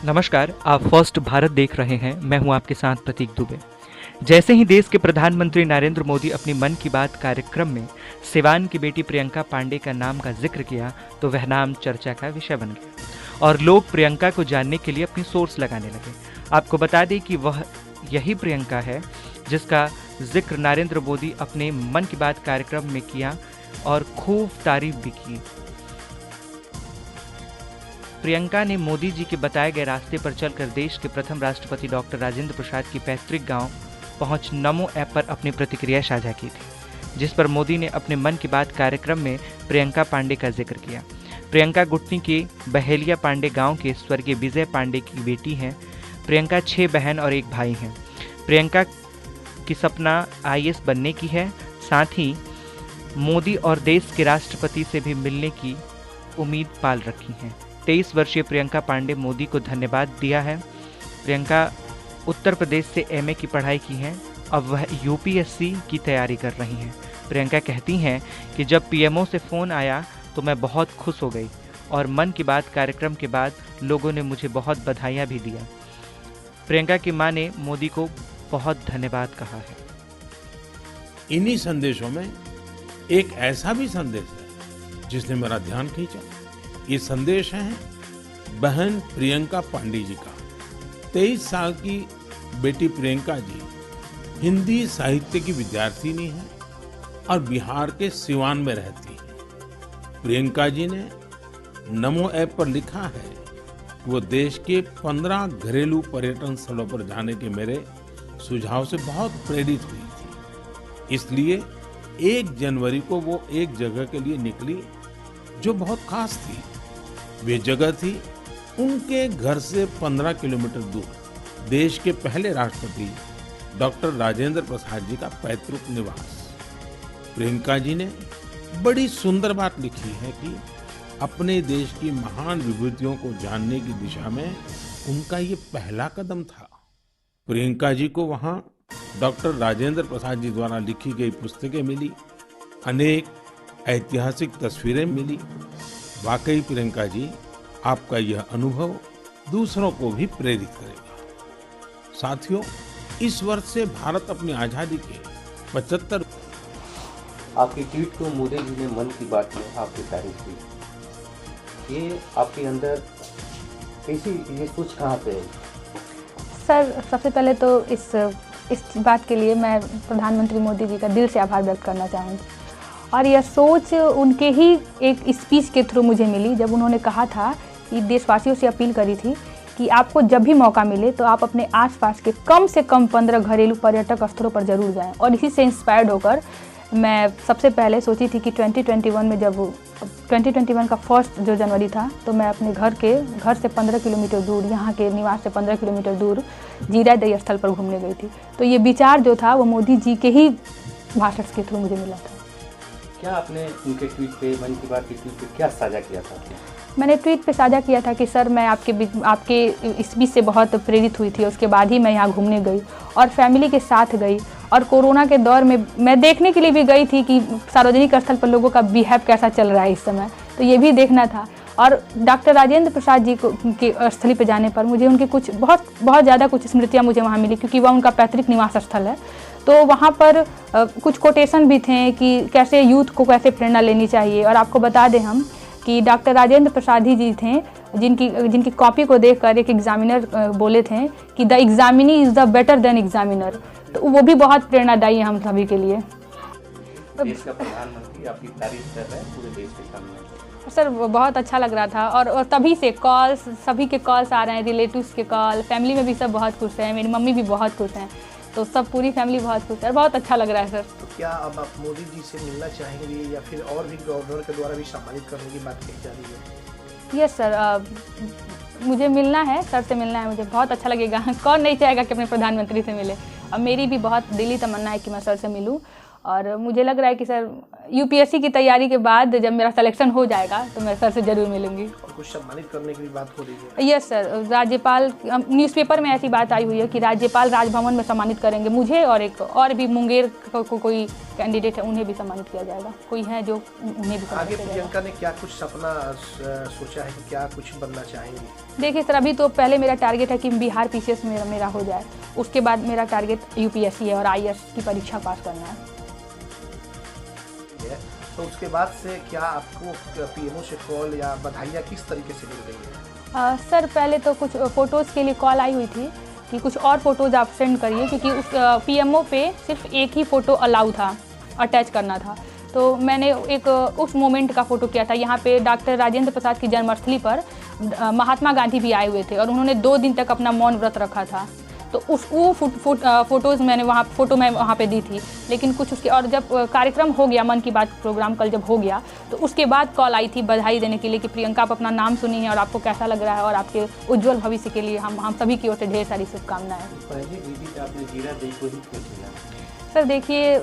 नमस्कार, आप फर्स्ट भारत देख रहे हैं। मैं हूं आपके साथ प्रतीक दुबे। जैसे ही देश के प्रधानमंत्री नरेंद्र मोदी अपनी मन की बात कार्यक्रम में सिवान की बेटी प्रियंका पांडे का नाम का जिक्र किया तो वह नाम चर्चा का विषय बन गया और लोग प्रियंका को जानने के लिए अपनी सोर्स लगाने लगे। आपको बता दें कि वह यही प्रियंका है जिसका जिक्र नरेंद्र मोदी अपने मन की बात कार्यक्रम में किया और खूब तारीफ भी की। प्रियंका ने मोदी जी के बताए गए रास्ते पर चलकर देश के प्रथम राष्ट्रपति डॉक्टर राजेंद्र प्रसाद की पैतृक गांव पहुंच नमो ऐप पर अपनी प्रतिक्रिया साझा की थी, जिस पर मोदी ने अपने मन की बात कार्यक्रम में प्रियंका पांडे का जिक्र किया। प्रियंका गुटनी के बहेलिया पांडे गांव के स्वर्गीय विजय पांडे की बेटी हैं। प्रियंका 6 बहन और 1 भाई हैं। प्रियंका की सपना IAS बनने की है, साथ ही मोदी और देश के राष्ट्रपति से भी मिलने की उम्मीद पाल रखी हैं। 23 वर्षीय प्रियंका पांडे मोदी को धन्यवाद दिया है। प्रियंका उत्तर प्रदेश से MA की पढ़ाई की है। अब वह UPSC की तैयारी कर रही हैं। प्रियंका कहती हैं कि जब PMO से फ़ोन आया तो मैं बहुत खुश हो गई और मन की बात कार्यक्रम के बाद लोगों ने मुझे बहुत बधाइयाँ भी दिया। प्रियंका की मां ने मोदी को बहुत धन्यवाद कहा है। इन्हीं संदेशों में एक ऐसा भी संदेश है जिसने मेरा ध्यान खींचा। ये संदेश है बहन प्रियंका पांडे जी का। 23 साल की बेटी प्रियंका जी हिंदी साहित्य की विद्यार्थिनी है और बिहार के सिवान में रहती है। प्रियंका जी ने नमो ऐप पर लिखा है कि वो देश के 15 घरेलू पर्यटन स्थलों पर जाने के मेरे सुझाव से बहुत प्रेरित हुई थी। इसलिए 1 जनवरी को वो एक जगह के लिए निकली जो बहुत खास थी। वे जगह थी उनके घर से 15 किलोमीटर दूर देश के पहले राष्ट्रपति डॉक्टर राजेंद्र प्रसाद जी का पैतृक निवास। प्रियंका जी ने बड़ी सुंदर बात लिखी है कि अपने देश की महान विभूतियों को जानने की दिशा में उनका ये पहला कदम था। प्रियंका जी को वहां डॉक्टर राजेंद्र प्रसाद जी द्वारा लिखी गई पुस्तकें मिली, अनेक ऐतिहासिक तस्वीरें मिली। वाकई प्रियंका जी, आपका यह अनुभव दूसरों को भी प्रेरित करेगा। साथियों, इस वर्ष से भारत अपनी आजादी के 75। आपकी ट्वीट को मोदी जी ने मन की बात में आपकी तारीफ की। ये आपके अंदर कैसी ये सोच कहाँ पे है? सर, सबसे पहले तो इस बात के लिए मैं प्रधानमंत्री मोदी जी का दिल से आभार व्यक्त करना चाहूँगी। और यह सोच उनके ही एक स्पीच के थ्रू मुझे मिली, जब उन्होंने कहा था कि देशवासियों से अपील करी थी कि आपको जब भी मौका मिले तो आप अपने आसपास के कम से कम 15 घरेलू पर्यटक स्थलों पर जरूर जाएं। और इसी से इंस्पायर्ड होकर मैं सबसे पहले सोची थी कि 2021 में जब 2021 का फर्स्ट जो जनवरी था तो मैं अपने घर से 15 किलोमीटर दूर, यहाँ के निवास से 15 किलोमीटर दूर जीरादेई स्थल पर घूमने गई थी। तो ये विचार जो था वो मोदी जी के ही भाषण के थ्रू मुझे मिला था। क्या आपने उनके ट्वीट पे, मन की बात के ट्वीट पे क्या साझा किया था? मैंने ट्वीट पे साझा किया था कि सर, मैं आपके स्पीच से बहुत प्रेरित हुई थी। उसके बाद ही मैं यहाँ घूमने गई और फैमिली के साथ गई। और कोरोना के दौर में मैं देखने के लिए भी गई थी कि सार्वजनिक स्थल पर लोगों का बिहेव कैसा चल रहा है इस समय, तो ये भी देखना था। और डॉक्टर राजेंद्र प्रसाद जी के स्थली पे जाने पर मुझे उनके कुछ बहुत ज़्यादा कुछ स्मृतियाँ मुझे वहाँ मिली, क्योंकि वह उनका पैतृक निवास स्थल है। तो वहाँ पर कुछ कोटेशन भी थे कि कैसे यूथ को कैसे प्रेरणा लेनी चाहिए। और आपको बता दें हम कि डॉक्टर राजेंद्र प्रसाद जी थे जिनकी कॉपी को देखकर एक एग्जामिनर बोले थे कि the examinee is the better than examiner. तो वो भी बहुत प्रेरणादायी है हम सभी के लिए। देश का प्रधानमंत्री आपकी तारीफ कर रहे हैं पूरे देश के सामने। सर, बहुत अच्छा लग रहा था। और तभी से कॉल्स, सभी के कॉल्स आ रहे हैं, रिलेटिव्स के कॉल, फैमिली में भी सब बहुत खुश हैं। मेरी मम्मी भी बहुत खुश हैं, तो सब पूरी फैमिली बहुत खुश है। बहुत अच्छा लग रहा है सर। तो क्या अब आप मोदी जी से मिलना चाहेंगे या फिर और भी गवर्नर के द्वारा भी सम्मानित करने की बात कही जा रही है? यस सर, मुझे मिलना है, सर से मिलना है। मुझे बहुत अच्छा लगेगा। कौन नहीं चाहेगा कि अपने प्रधानमंत्री से मिले। और मेरी भी बहुत दिली तमन्ना है कि मैं सर से मिलूं और मुझे लग रहा है कि सर यूपीएससी की तैयारी के बाद जब मेरा सिलेक्शन हो जाएगा तो मैं सर से ज़रूर मिलूंगी। और कुछ सम्मानित करने की भी बात हो रही है। यस सर, राज्यपाल न्यूज़पेपर में ऐसी बात आई हुई है कि राज्यपाल राजभवन में सम्मानित करेंगे मुझे, और एक और भी मुंगेर को कोई कैंडिडेट है उन्हें भी सम्मानित किया जाएगा, कोई है जो उन्हें भी सम्मानित आगे किया जाएगा। प्रियंका ने क्या कुछ सपना सोचा है कि क्या कुछ बनना चाहेंगी? देखिए सर, अभी तो पहले मेरा टारगेट है कि बिहार पीसीएस मेरा हो जाए, उसके बाद मेरा टारगेट यूपीएससी है और आईएएस की परीक्षा पास करना है। तो उसके बाद से क्या आपको पीएमओ से कॉल या बधाइयाँ किस तरीके से मिल रही है? सर पहले तो कुछ फ़ोटोज़ के लिए कॉल आई हुई थी कि कुछ और फ़ोटोज़ आप सेंड करिए, क्योंकि उस पीएमओ पे सिर्फ एक ही फ़ोटो अलाउ था, अटैच करना था। तो मैंने एक उस मोमेंट का फ़ोटो किया था। यहाँ पे डॉक्टर राजेंद्र प्रसाद की जन्मस्थली पर महात्मा गांधी भी आए हुए थे और उन्होंने 2 दिन तक अपना मौन व्रत रखा था। तो वो फ़ोटोज़ मैंने वहाँ पे दी थी। लेकिन कुछ उसके और जब कार्यक्रम हो गया, मन की बात प्रोग्राम कल जब हो गया, तो उसके बाद कॉल आई थी बधाई देने के लिए कि प्रियंका आप अपना नाम सुनी है और आपको कैसा लग रहा है, और आपके उज्जवल भविष्य के लिए हम सभी की ओर से ढेर सारी शुभकामनाएं। पहली विजिट आपने जीरा देवी को ही क्यों चुना? सर देखिए,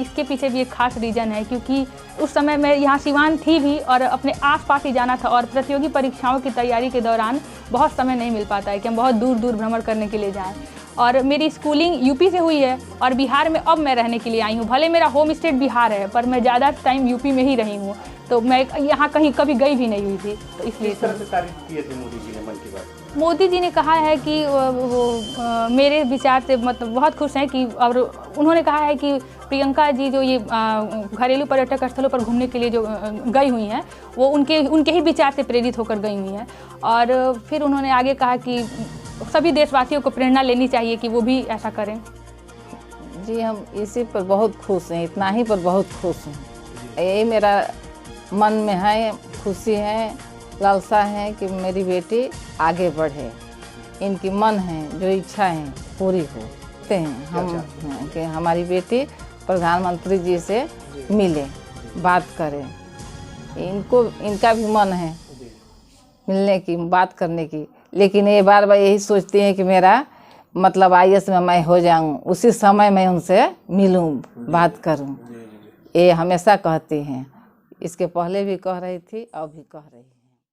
इसके पीछे भी एक खास रीज़न है, क्योंकि उस समय मैं यहाँ सिवान थी भी और अपने आसपास ही जाना था, और प्रतियोगी परीक्षाओं की तैयारी के दौरान बहुत समय नहीं मिल पाता है कि हम बहुत दूर दूर भ्रमण करने के लिए जाएं। और मेरी स्कूलिंग यूपी से हुई है और बिहार में अब मैं रहने के लिए आई हूँ। भले मेरा होम स्टेट बिहार है, पर मैं ज़्यादा टाइम यूपी में ही रही हूँ, तो मैं यहाँ कहीं कभी गई भी नहीं हुई थी। तो इसलिए किस तरह से तारीफ किए थे मोदी जी ने मन की बात? मोदी जी ने कहा है कि मेरे विचार से मतलब बहुत खुश हैं कि, और उन्होंने कहा है कि प्रियंका जी जो ये घरेलू पर्यटक स्थलों पर घूमने के लिए जो गई हुई हैं, वो उनके ही विचार से प्रेरित होकर गई हुई हैं। और फिर उन्होंने आगे कहा कि सभी देशवासियों को प्रेरणा लेनी चाहिए कि वो भी ऐसा करें। जी हम इसी पर बहुत खुश हैं, इतना ही पर बहुत खुश हैं। यही मेरा मन में है, खुशी है, लालसा है कि मेरी बेटी आगे बढ़े, इनकी मन है जो इच्छा है पूरी होते हैं हम कि हमारी बेटी प्रधानमंत्री जी से मिले, बात करें। इनका भी मन है मिलने की, बात करने की, लेकिन ये बार बार यही सोचती हैं कि मेरा मतलब आईएएस में मैं हो जाऊं, उसी समय मैं उनसे मिलूं, बात करूं। ये हमेशा कहती हैं, इसके पहले भी कह रही थी, अब भी कह रही है।